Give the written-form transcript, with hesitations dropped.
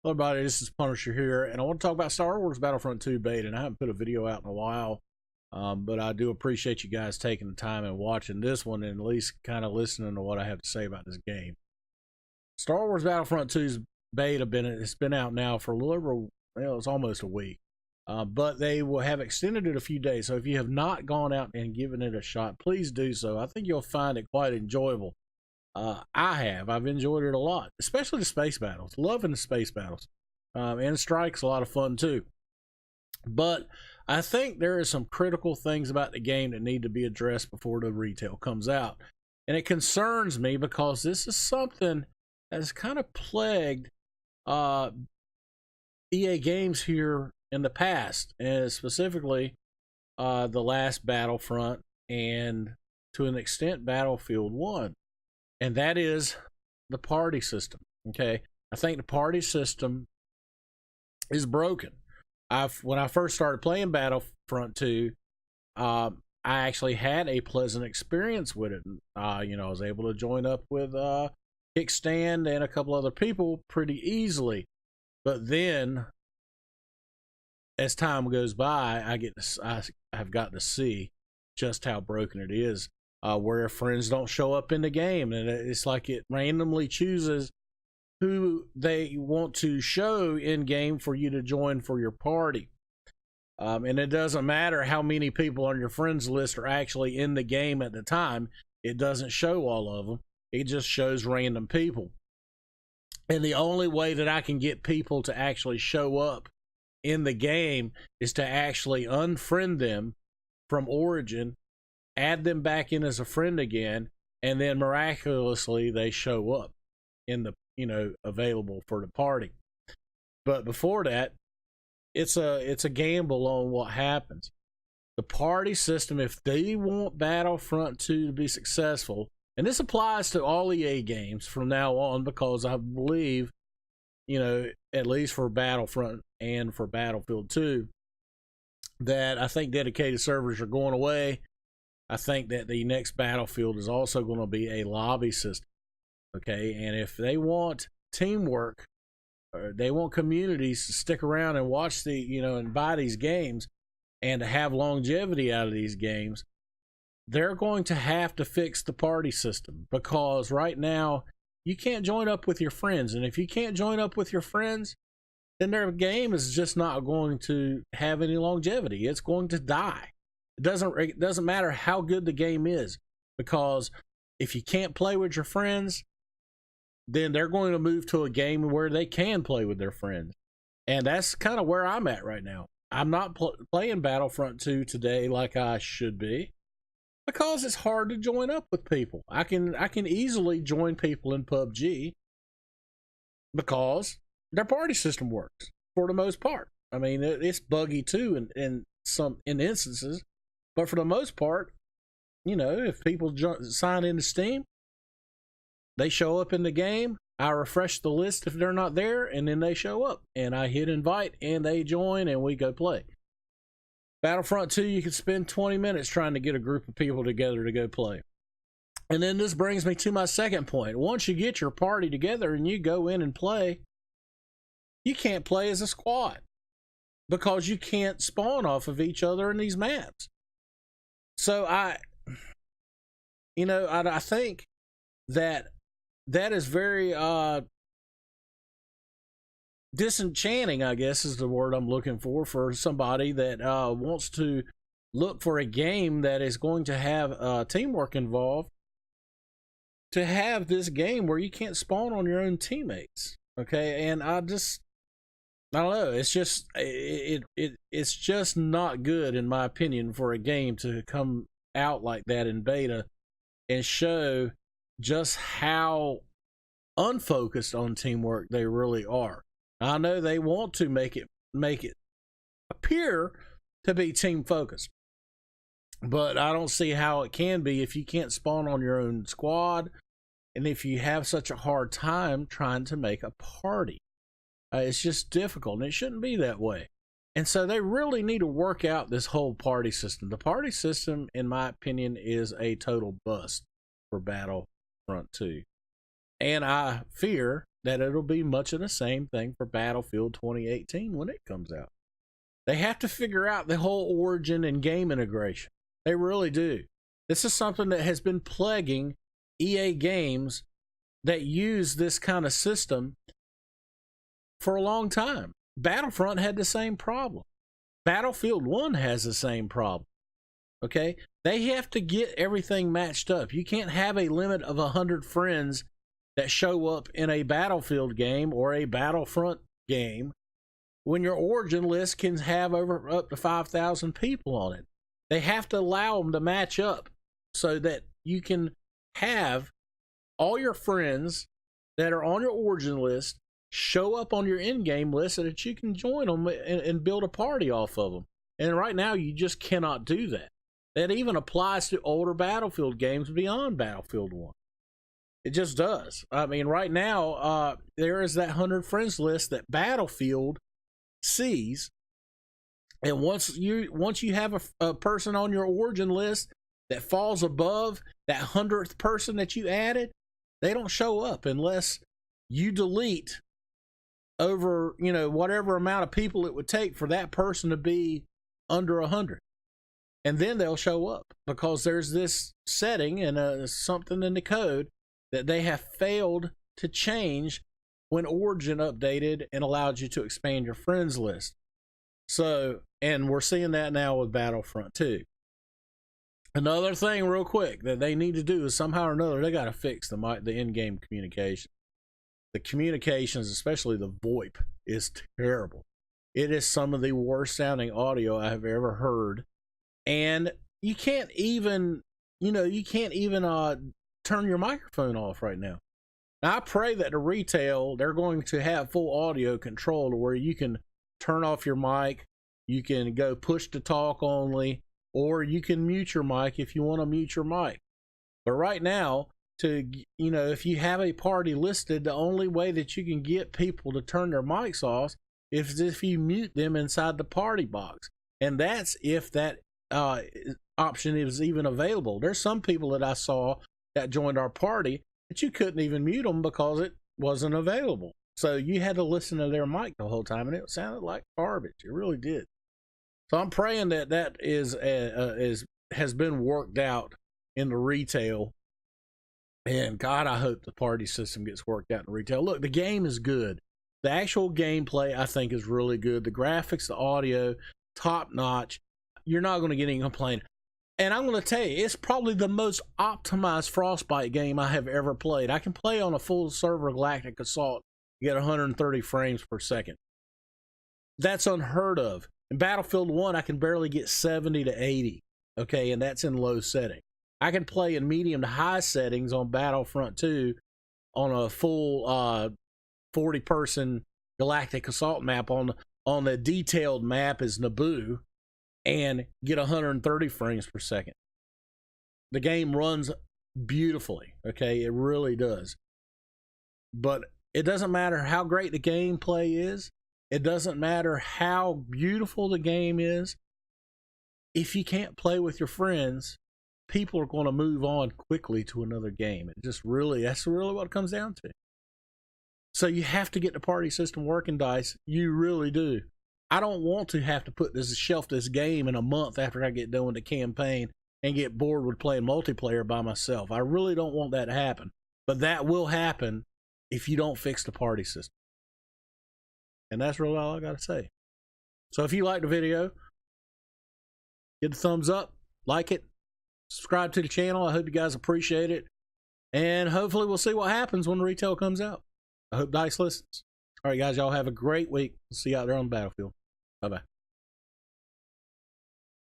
Hello everybody, this is Punisher here, and I want to talk about Star Wars Battlefront 2 beta, and I haven't put a video out in a while, but I do appreciate you guys taking the time and watching this one, and at least kind of listening to what I have to say about this game. Star Wars Battlefront 2's beta, it's been out now for a little over, well, it's almost a week, but they will have extended it a few days, so if you have not gone out and given it a shot, please do so. I think you'll find it quite enjoyable. I've enjoyed it a lot, especially the space battles. Loving the space battles. And Strike's a lot of fun too. But I think there are some critical things about the game that need to be addressed before the retail comes out. And it concerns me because this is something that has kind of plagued EA games here in the past, and specifically the last Battlefront and to an extent Battlefield 1. And that is the party system. Okay, I think the party system is broken. When I first started playing Battlefront 2, I actually had a pleasant experience with it. I was able to join up with Kickstand and a couple other people pretty easily. But then, as time goes by, I've gotten to see just how broken it is. Where friends don't show up in the game, and it's like it randomly chooses who they want to show in game for you to join for your party. And it doesn't matter how many people on your friends list are actually in the game at the time. It doesn't show all of them. It just shows random people. And the only way that I can get people to actually show up in the game is to actually unfriend them from Origin, add them back in as a friend again, and then miraculously they show up in the available for the party. But before that, it's a gamble on what happens. The party system, if they want Battlefront 2 to be successful, and this applies to all EA games from now on, because I believe, at least for Battlefront and for Battlefield 2, that I think dedicated servers are going away. I think that the next Battlefield is also going to be a lobby system. Okay, and if they want teamwork, or they want communities to stick around and watch and buy these games and to have longevity out of these games, they're going to have to fix the party system, because right now you can't join up with your friends, and if you can't join up with your friends, then their game is just not going to have any longevity. It's going to die. It doesn't matter how good the game is, because if you can't play with your friends, then they're going to move to a game where they can play with their friends. And that's kind of where I'm at right now. I'm not playing Battlefront 2 today like I should be, because it's hard to join up with people. I can easily join people in PUBG because their party system works for the most part. I mean, it's buggy too in instances. But for the most part, if people sign into Steam, they show up in the game. I refresh the list if they're not there, and then they show up. And I hit invite, and they join, and we go play. Battlefront 2, you can spend 20 minutes trying to get a group of people together to go play. And then this brings me to my second point. Once you get your party together and you go in and play, you can't play as a squad, because you can't spawn off of each other in these maps. So I think that is very disenchanting, I guess is the word I'm looking for somebody that wants to look for a game that is going to have teamwork involved, to have this game where you can't spawn on your own teammates. Okay, and I don't know. It's just it's just not good, in my opinion, for a game to come out like that in beta and show just how unfocused on teamwork they really are. I know they want to make it appear to be team focused, but I don't see how it can be if you can't spawn on your own squad, and if you have such a hard time trying to make a party. It's just difficult, and it shouldn't be that way. And so they really need to work out this whole party system. The party system, in my opinion, is a total bust for Battlefront 2. And I fear that it'll be much of the same thing for Battlefield 2018 when it comes out. They have to figure out the whole origin and game integration. They really do. This is something that has been plaguing EA games that use this kind of system for a long time. Battlefront had the same problem. Battlefield 1 has the same problem. Okay? They have to get everything matched up. You can't have a limit of 100 friends that show up in a Battlefield game or a Battlefront game when your origin list can have up to 5,000 people on it. They have to allow them to match up so that you can have all your friends that are on your origin list show up on your in-game list so that you can join them and build a party off of them. And right now, you just cannot do that. That even applies to older Battlefield games beyond Battlefield 1. It just does. I mean, right now, there is that 100 friends list that Battlefield sees. And once you have a person on your origin list that falls above that 100th person that you added, they don't show up unless you delete over, whatever amount of people it would take for that person to be under 100. And then they'll show up because there's this setting and something in the code that they have failed to change when Origin updated and allowed you to expand your friends list. So, and we're seeing that now with Battlefront 2. Another thing real quick that they need to do is somehow or another, they got to fix the in-game communication. The communications, especially the VoIP, is terrible. It is some of the worst sounding audio I have ever heard. And you can't even turn your microphone off right now. Now, I pray that the retail, they're going to have full audio control to where you can turn off your mic, you can go push to talk only, or you can mute your mic if you want to mute your mic. But right now, if you have a party listed, the only way that you can get people to turn their mics off is if you mute them inside the party box. And that's if that option is even available. There's some people that I saw that joined our party that you couldn't even mute them because it wasn't available. So you had to listen to their mic the whole time, and it sounded like garbage. It really did. So I'm praying that has been worked out in the retail. And God, I hope the party system gets worked out in retail. Look, the game is good. The actual gameplay, I think, is really good. The graphics, the audio, top notch. You're not going to get any complaint. And I'm going to tell you, it's probably the most optimized Frostbite game I have ever played. I can play on a full server Galactic Assault, get 130 frames per second. That's unheard of. In Battlefield 1, I can barely get 70 to 80. Okay, and that's in low setting. I can play in medium to high settings on Battlefront 2 on a full 40-person Galactic Assault map on the detailed map is Naboo, and get 130 frames per second. The game runs beautifully, okay? It really does. But it doesn't matter how great the gameplay is. It doesn't matter how beautiful the game is. If you can't play with your friends, people are going to move on quickly to another game. That's really what it comes down to. So you have to get the party system working, DICE. You really do. I don't want to have to shelf this game in a month after I get done with the campaign and get bored with playing multiplayer by myself. I really don't want that to happen. But that will happen if you don't fix the party system. And that's really all I got to say. So if you like the video, give it a thumbs up, like it, subscribe to the channel. I hope you guys appreciate it. And hopefully we'll see what happens when the retail comes out. I hope DICE listens. All right, guys, y'all have a great week. We'll see you out there on the battlefield. Bye-bye.